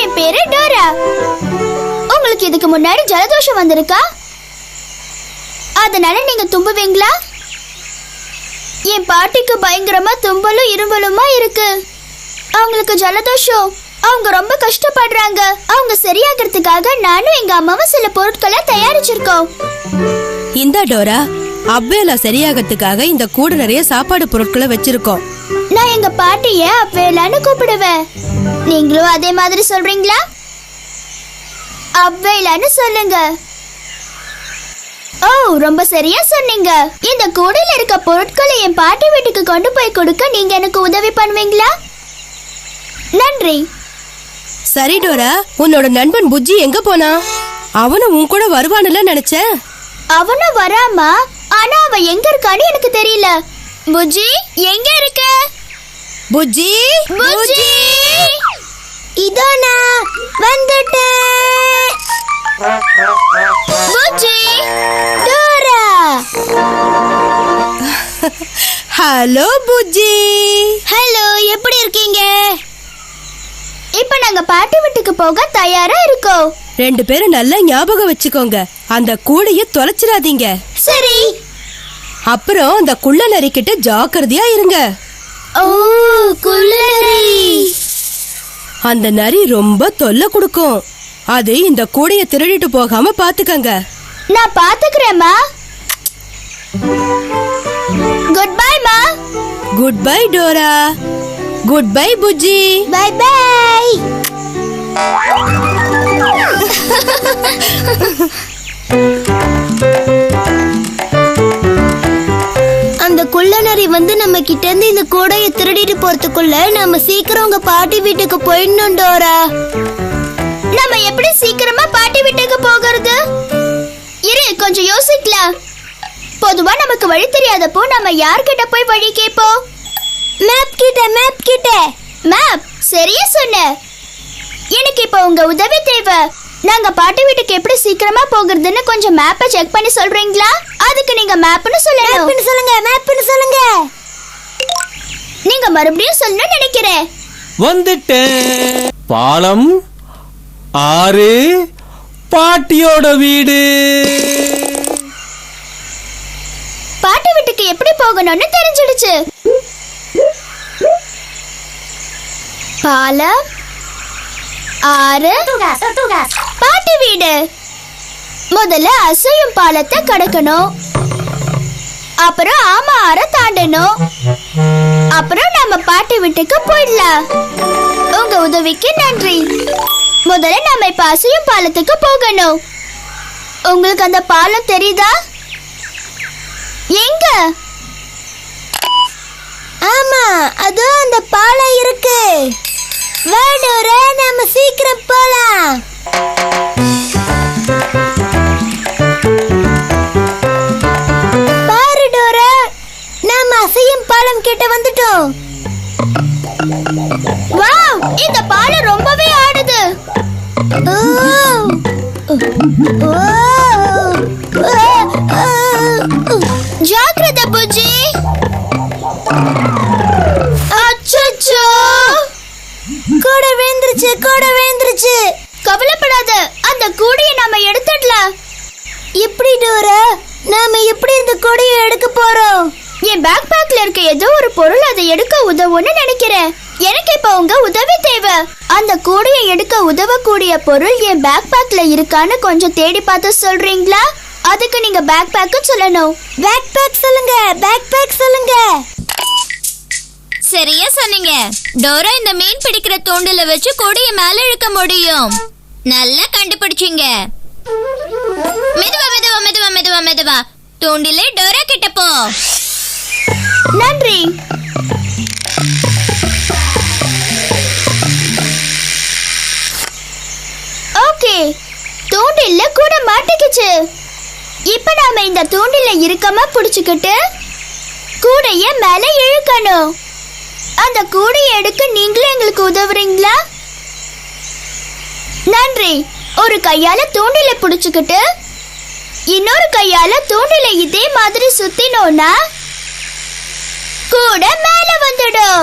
என் பேரு டோரா. உங்களுக்கு இதுக்கு முன்னாடி ஜலதோஷம் வந்திருக்கா? அதனால நீங்க தும்புவீங்களா? என் பாட்டிக்கு பயங்கரமா தும்பலும் இரும்பலுமா இருக்கு. அவங்களுக்கு ஜலதோஷம். அவங்க ரொம்ப கஷ்டப்படுறாங்க. அவங்க சரியாகிறதுக்காக நானும் எங்க அம்மாவும் சில பொருட்களை தயாரிச்சிருக்கோம். இந்த டோரா, அவ்வேலா சரியாகிறதுக்காக இந்த கூட நிறைய சாப்பாடு பொருட்களை வச்சிருக்கோம். நான் எங்க பாட்டிய அவ்வேலான்னு கூப்பிடுவேன். நீங்களும் அதே மாதிரி சொல்றீங்களா? அவ்வேலான்னு சொல்லுங்க. ஓ, ரொம்ப சரியா சொன்னீங்க. இந்த கூடையில இருக்க பொருட்களை என் பாட்டி வீட்டுக்கு கொண்டு போய் கொடுக்க நீங்க எனக்கு உதவி பண்ணுவீங்களா? நன்றி. சரி டோரா, உன்னோட நண்பன் புஜ்ஜி எங்க போனா? அவனும் உன் கூட வருவானுல நினைச்சேன். அவனும் வராமா, ஆனா அவன் எங்க இருக்கான்னு எனக்கு தெரியல. புஜ்ஜி எங்க இருக்க? புஜ்ஜி, புஜ்ஜி, இதோ நான் வந்துட்டேன். Bujji, Dora. Hello Bujji. Hello, எப்படி இருக்கீங்க? இப்ப நாங்க பாட்டி வீட்டுக்கு போக தயாரா இருக்கோம். 2 பேரும் நல்லா ஞாபகம் வச்சுக்கோங்க, அந்த கூடைய தொலைச்சிடாதீங்க. சரி. அப்புறம் அந்த குள்ள நரிக்கிட்ட ஜாக்கிரதையா இருங்க. ஓ, குள்ளநரி. அந்த நரி ரொம்ப தொல்லை கொடுக்கும். அது இந்த கூடைய திருடிட்டு போகாம பாத்துக்கங்க. நான் பாத்துக்கிறேம்மா. குட் பை மா. Good bye Dora. Good bye Bujji. Bye bye. அந்த குள்ளநரி வந்து நம்ம கிட்ட இருந்து இந்த கூடையை திருடிட்டு போறதுக்குள்ள நம்ம சீக்கிரம் உங்க பாட்டி வீட்டுக்கு போயிடணும் டோரா. நம்ம எப்படி சீக்கிரமா பாட்டி வீட்டுக்கு போகிறது? இரு, கொஞ்சம் யோசிக்கலாம். பொதுவா நமக்கு வழி தெரியாதப்போ நம்ம யார்கிட்ட போய் வழி கேட்போம்? மேப் கிட்ட. மேப் கிட்ட. மேப், சரியா சொன்ன. எனக்கு இப்போ உங்க உதவி தேவை. நாங்க பாட்டி வீட்டுக்கு எப்படி சீக்கிரமா போகிறதுன்னு கொஞ்சம் மேப்பை செக் பண்ணி சொல்றீங்களா? அதுக்கு நீங்க மேப்னு சொல்லணும். மேப்னு சொல்லுங்க. மேப்னு சொல்லுங்க. நீங்க மறுபடியும் சொல்லணும்னு நினைக்கிறேன். வந்துட்டேன். பாலம், ஆறு, பாட்டியோட வீடு. பாட்டி வீட்டுக்கு எப்படி போகணும்னு தெரிஞ்சிடுச்சு. பாலம், ஆறு, பாட்டி வீடு. முதல்ல அசையும் பாலத்தை கடக்கணும். அப்புறம் ஆமா ஆற தாண்டணும். அப்புறம் நம்ம பாட்டி வீட்டுக்கு போயிடலாம். உங்க உதவிக்கு நன்றி. முதல்ல நம்ம இப்ப அசையும் பாலத்துக்கு போகணும். உங்களுக்கு அந்த பாலம் தெரியுதா? எங்க? ஆமா, அதோ அந்த பாலம் இருக்கு. வாடோர, நாம சீக்கிரம் போலாம். பாரு டோரா, நாம அசையும் பாலம் கிட்ட வந்துட்டோம். வாவ், இந்த பாலம் ரொம்பவே ஆடுது. ஜாக்கிரதை புஜ்ஜி. அச்சச்சோ, கூட வேந்திருச்சு. கூட வேந்திருச்சு. கவலைப்படாத, அந்த கூடையை நாம எடுத்துடலாம். எப்படி டோரா, நாம எப்படி இந்த கூடையை எடுக்க போறோம்? என் பேக் பேக்ல இருக்க ஏதோ ஒரு பொருள் அதை எடுக்க உதவும்னு நினைக்கிறேன். எனக்கு இப்ப உங்க உதவி தேவை. அந்த கூடையை எடுக்க உதவக்கூடிய பொருள் என் பேக் பேக்ல இருக்கான்னு கொஞ்சம் தேடி பார்த்து சொல்றீங்களா? அதுக்கு நீங்க பேக் பேக் சொல்லணும். பேக் பேக் சொல்லுங்க. பேக் பேக் சொல்லுங்க. சரியா சொன்னீங்க டோரா. இந்த மீன் பிடிக்கிற தூண்டில வச்சு கூடைய மேல இழுக்க முடியும். நல்லா கண்டுபிடிச்சீங்க. மெதுவா மெதுவா மெதுவா மெதுவா மெதுவா. தூண்டிலே டோரா கிட்ட போ. நன்றி. ஓகே, தூண்டில்ல கூட மாட்டிக்கிச்சு. இப்ப நாம இந்த தூண்டில இறுக்கமா புடிச்சுக்கிட்டு கூடைய மேல இழுக்கணும். அந்த கூடைய எடுக்க நீங்களே எங்களுக்கு உதவுறீங்களா? நன்றி. ஒரு கையால தூண்டில புடிச்சுக்கிட்டு இன்னொரு கையால தூண்டில இதே மாதிரி சுத்தினோம்னா கூட மேல வந்துடும்.